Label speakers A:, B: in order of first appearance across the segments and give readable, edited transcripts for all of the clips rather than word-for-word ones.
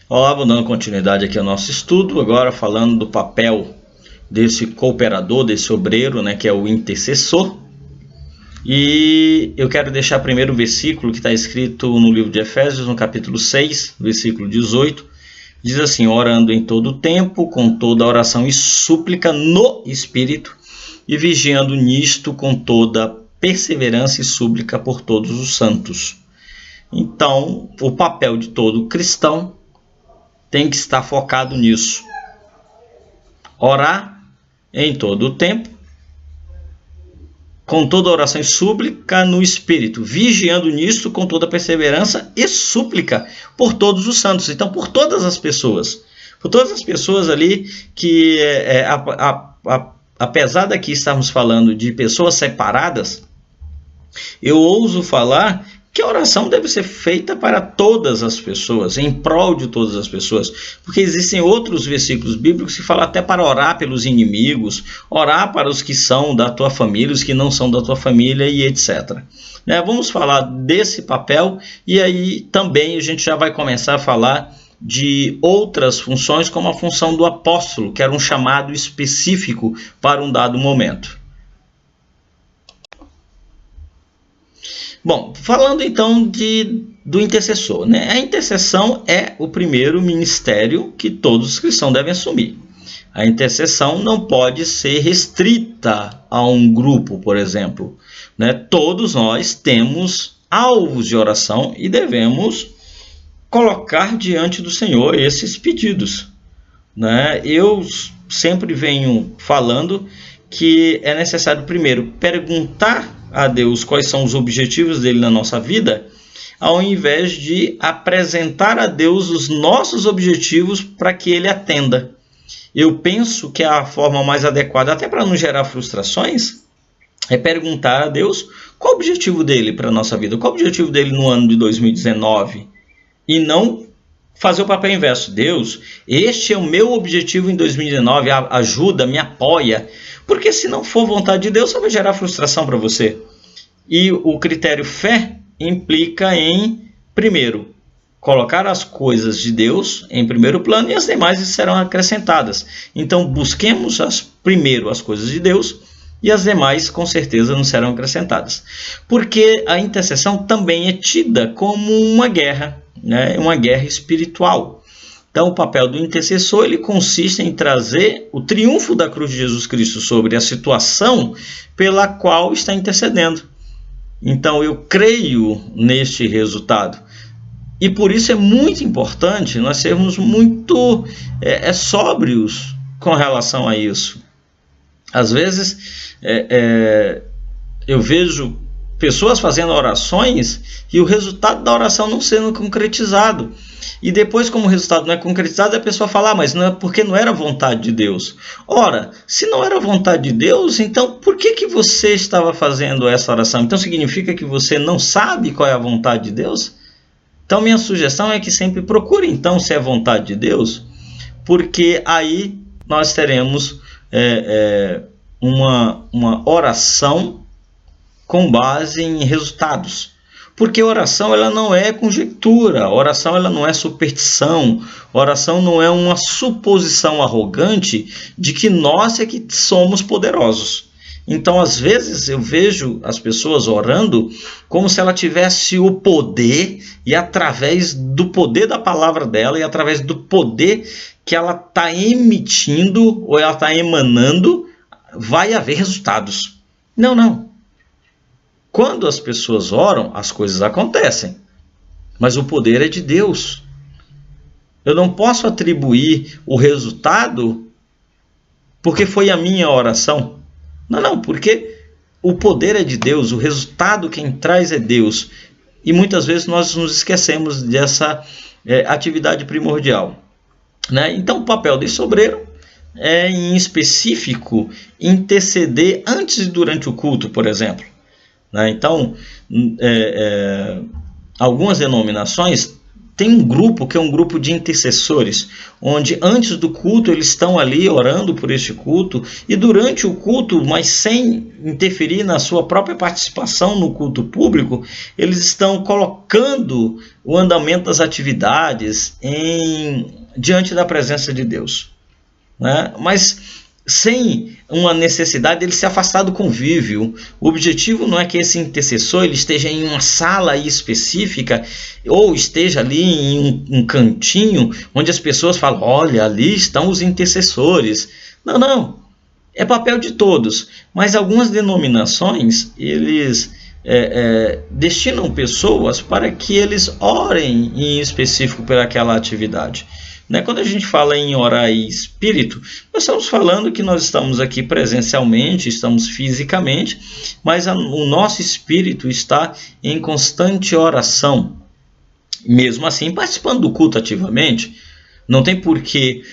A: Olá, vou dando continuidade aqui ao nosso estudo, agora falando do papel desse cooperador, desse obreiro, que é o intercessor. E eu quero deixar primeiro o versículo que está escrito no livro de Efésios, no capítulo 6, versículo 18. Diz assim: orando em todo o tempo, com toda oração e súplica no Espírito, e vigiando nisto com toda perseverança e súplica por todos os santos. Então, o papel de todo cristão tem que estar focado nisso. Orar em todo o tempo, com toda oração e súplica no Espírito, vigiando nisto com toda perseverança e súplica por todos os santos. Então, por todas as pessoas ali que, apesar daqui estarmos falando de pessoas separadas, eu ouso falar que a oração deve ser feita para todas as pessoas, em prol de todas as pessoas, porque existem outros versículos bíblicos que falam até para orar pelos inimigos, orar para os que são da tua família, os que não são da tua família e etc. Vamos falar desse papel e aí também a gente já vai começar a falar de outras funções, como a função do apóstolo, que era um chamado específico para um dado momento. Bom, falando então do intercessor, A intercessão é o primeiro ministério que todos os cristãos devem assumir. A intercessão não pode ser restrita a um grupo, por exemplo. Todos nós temos alvos de oração e devemos colocar diante do Senhor esses pedidos. Eu sempre venho falando que é necessário primeiro perguntar a Deus quais são os objetivos dele na nossa vida, ao invés de apresentar a Deus os nossos objetivos para que ele atenda. Eu penso que a forma mais adequada, até para não gerar frustrações, é perguntar a Deus qual o objetivo dele para a nossa vida, qual o objetivo dele no ano de 2019, e não fazer o papel inverso. Deus, este é o meu objetivo em 2019, ajuda, me apoia, porque se não for vontade de Deus, só vai gerar frustração para você. E o critério fé implica em, primeiro, colocar as coisas de Deus em primeiro plano e as demais serão acrescentadas. Então, busquemos primeiro as coisas de Deus e as demais, com certeza, não serão acrescentadas. Porque a intercessão também é tida como uma guerra, uma guerra espiritual. Então, o papel do intercessor ele consiste em trazer o triunfo da cruz de Jesus Cristo sobre a situação pela qual está intercedendo. Então, eu creio neste resultado. E por isso é muito importante nós sermos muito sóbrios com relação a isso. Às vezes, eu vejo pessoas fazendo orações e o resultado da oração não sendo concretizado. E depois, como o resultado não é concretizado, a pessoa fala, mas não é porque não era vontade de Deus. Ora, se não era vontade de Deus, então por que você estava fazendo essa oração? Então significa que você não sabe qual é a vontade de Deus? Então minha sugestão é que sempre procure então se é vontade de Deus, porque aí nós teremos uma oração com base em resultados. Porque oração ela não é conjectura, oração ela não é superstição, oração não é uma suposição arrogante de que nós é que somos poderosos. Então, às vezes, eu vejo as pessoas orando como se ela tivesse o poder e através do poder da palavra dela e através do poder que ela está emitindo ou ela está emanando, vai haver resultados. Não. Quando as pessoas oram, as coisas acontecem. Mas o poder é de Deus. Eu não posso atribuir o resultado porque foi a minha oração. Não, porque o poder é de Deus, o resultado quem traz é Deus. E muitas vezes nós nos esquecemos dessa atividade primordial. Então o papel desse obreiro é, em específico, interceder antes e durante o culto, por exemplo. Então, algumas denominações tem um grupo que é um grupo de intercessores, onde antes do culto eles estão ali orando por este culto, e durante o culto, mas sem interferir na sua própria participação no culto público, eles estão colocando o andamento das atividades diante da presença de Deus, né? Mas sem uma necessidade de ele se afastar do convívio. O objetivo não é que esse intercessor ele esteja em uma sala específica ou esteja ali em um cantinho onde as pessoas falam, olha, ali estão os intercessores. Não, não. É papel de todos. Mas algumas denominações, eles destinam pessoas para que eles orem em específico por aquela atividade. Quando a gente fala em orar em espírito, nós estamos falando que nós estamos aqui presencialmente, estamos fisicamente, mas o nosso espírito está em constante oração. Mesmo assim, participando do culto ativamente, não tem por que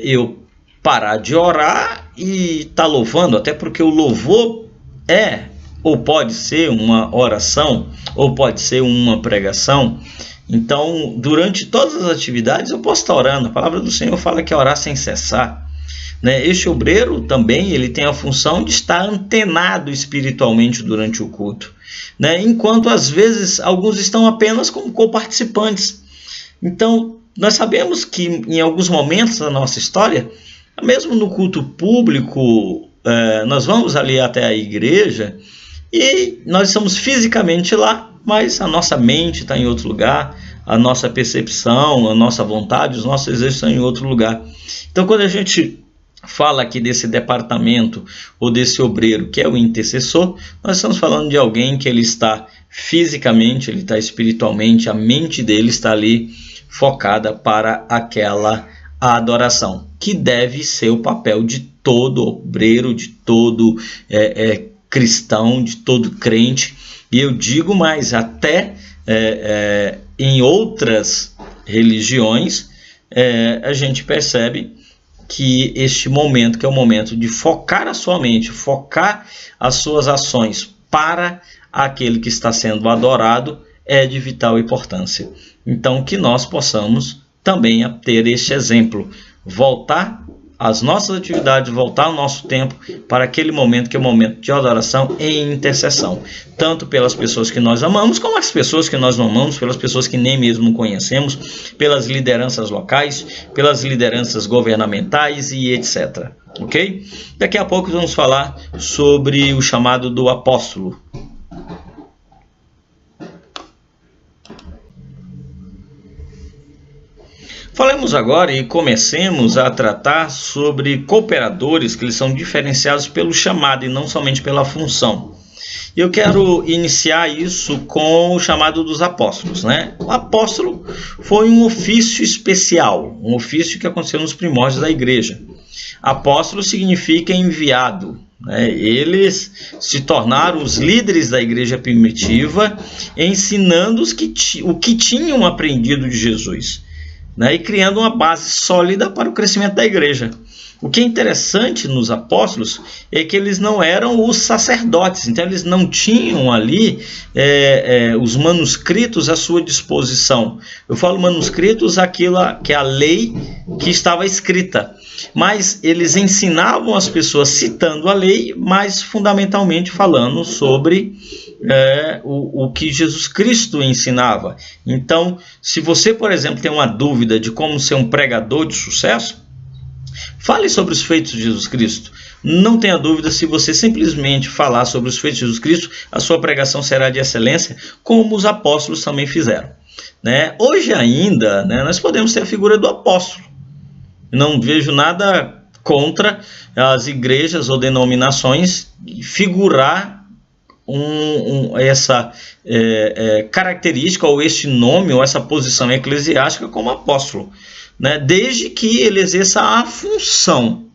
A: eu parar de orar e estar louvando, até porque o louvor ou pode ser uma oração, ou pode ser uma pregação. Então, durante todas as atividades eu posso estar orando. A palavra do Senhor fala que é orar sem cessar, né? Este obreiro também ele tem a função de estar antenado espiritualmente durante o culto, né? Enquanto às vezes alguns estão apenas como coparticipantes. Então, nós sabemos que em alguns momentos da nossa história, mesmo no culto público, nós vamos ali até a igreja e nós estamos fisicamente lá, mas a nossa mente está em outro lugar, a nossa percepção, a nossa vontade, os nossos desejos estão em outro lugar. Então, quando a gente fala aqui desse departamento ou desse obreiro que é o intercessor, nós estamos falando de alguém que ele está fisicamente, ele está espiritualmente, a mente dele está ali focada para aquela adoração, que deve ser o papel de todo obreiro, de todo cristão, de todo crente. E eu digo mais, até em outras religiões, a gente percebe que este momento, que é o momento de focar a sua mente, focar as suas ações para aquele que está sendo adorado, é de vital importância. Então, que nós possamos também ter este exemplo, voltar às nossas atividades, voltar ao nosso tempo para aquele momento que é o momento de adoração e intercessão, tanto pelas pessoas que nós amamos, como as pessoas que nós não amamos, pelas pessoas que nem mesmo conhecemos, pelas lideranças locais, pelas lideranças governamentais e etc. Ok? Daqui a pouco vamos falar sobre o chamado do apóstolo. Falemos agora e comecemos a tratar sobre cooperadores, que eles são diferenciados pelo chamado e não somente pela função. Eu quero iniciar isso com o chamado dos apóstolos, né? O apóstolo foi um ofício especial, um ofício que aconteceu nos primórdios da igreja. Apóstolo significa enviado, né? Eles se tornaram os líderes da igreja primitiva, ensinando o que tinham aprendido de Jesus, né, e criando uma base sólida para o crescimento da igreja. O que é interessante nos apóstolos é que eles não eram os sacerdotes, então eles não tinham ali os manuscritos à sua disposição. Eu falo manuscritos, aquilo que é a lei que estava escrita, mas eles ensinavam as pessoas citando a lei, mas fundamentalmente falando sobre o que Jesus Cristo ensinava. Então, se você, por exemplo, tem uma dúvida de como ser um pregador de sucesso, fale sobre os feitos de Jesus Cristo. Não tenha dúvida, se você simplesmente falar sobre os feitos de Jesus Cristo, a sua pregação será de excelência, como os apóstolos também fizeram, né? Hoje ainda, né, nós podemos ter a figura do apóstolo. Não vejo nada contra as igrejas ou denominações figurar essa característica ou este nome ou essa posição eclesiástica como apóstolo, né? Desde que ele exerça a função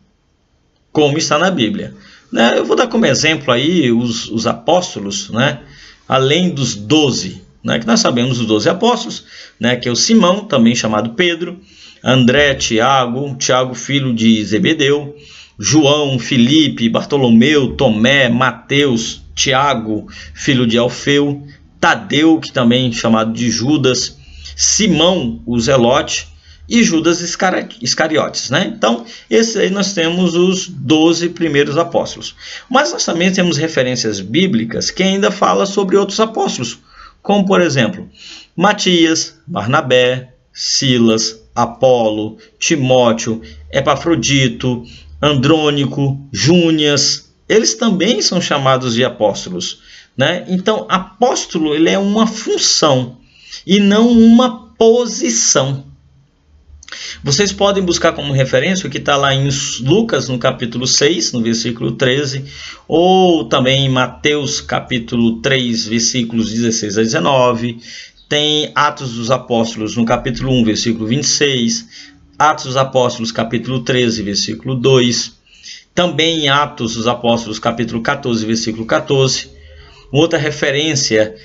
A: como está na Bíblia, né? Eu vou dar como exemplo aí os apóstolos, né? Além dos 12, né? Que nós sabemos os 12 apóstolos, né? Que é o Simão, também chamado Pedro, André, Tiago filho de Zebedeu, João, Filipe, Bartolomeu, Tomé, Mateus, Tiago, filho de Alfeu, Tadeu, que também é chamado de Judas, Simão, o Zelote, e Judas Iscariotes, né? Então, esse aí nós temos os 12 primeiros apóstolos. Mas nós também temos referências bíblicas que ainda falam sobre outros apóstolos, como, por exemplo, Matias, Barnabé, Silas, Apolo, Timóteo, Epafrodito, Andrônico, Júnias. Eles também são chamados de apóstolos, né? Então, apóstolo ele é uma função e não uma posição. Vocês podem buscar como referência o que está lá em Lucas, no capítulo 6, no versículo 13, ou também em Mateus, capítulo 3, versículos 16 a 19, tem Atos dos Apóstolos, no capítulo 1, versículo 26, Atos dos Apóstolos, capítulo 13, versículo 2, também em Atos dos Apóstolos, capítulo 14, versículo 14, outra referência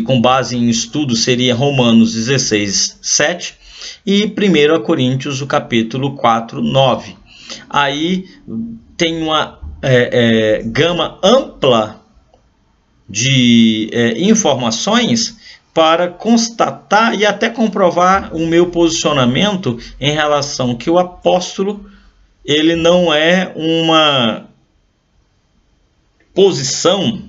A: com base em estudo seria Romanos 16, 7, e 1 Coríntios, o capítulo 4, 9. Aí tem uma gama ampla de informações para constatar e até comprovar o meu posicionamento em relação que o apóstolo ele não é uma posição,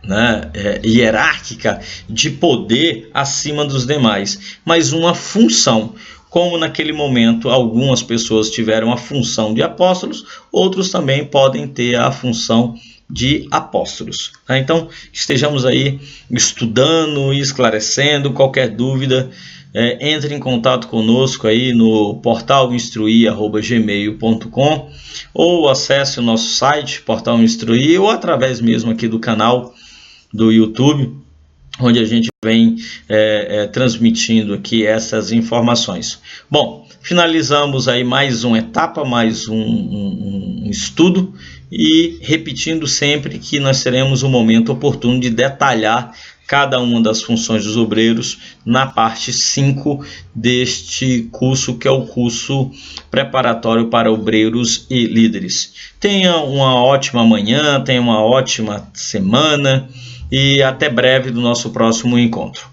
A: né, hierárquica de poder acima dos demais, mas uma função. Como naquele momento algumas pessoas tiveram a função de apóstolos, outros também podem ter a função de apóstolos. Então, estejamos aí estudando e esclarecendo. Qualquer dúvida, entre em contato conosco aí no portalinstruir@gmail.com ou acesse o nosso site, Portal Instruir, ou através mesmo aqui do canal do YouTube, onde a gente vem transmitindo aqui essas informações. Bom, finalizamos aí mais uma etapa, mais um estudo, e repetindo sempre que nós teremos um momento oportuno de detalhar cada uma das funções dos obreiros na parte 5 deste curso, que é o curso preparatório para obreiros e líderes. Tenha uma ótima manhã, tenha uma ótima semana, e até breve do nosso próximo encontro.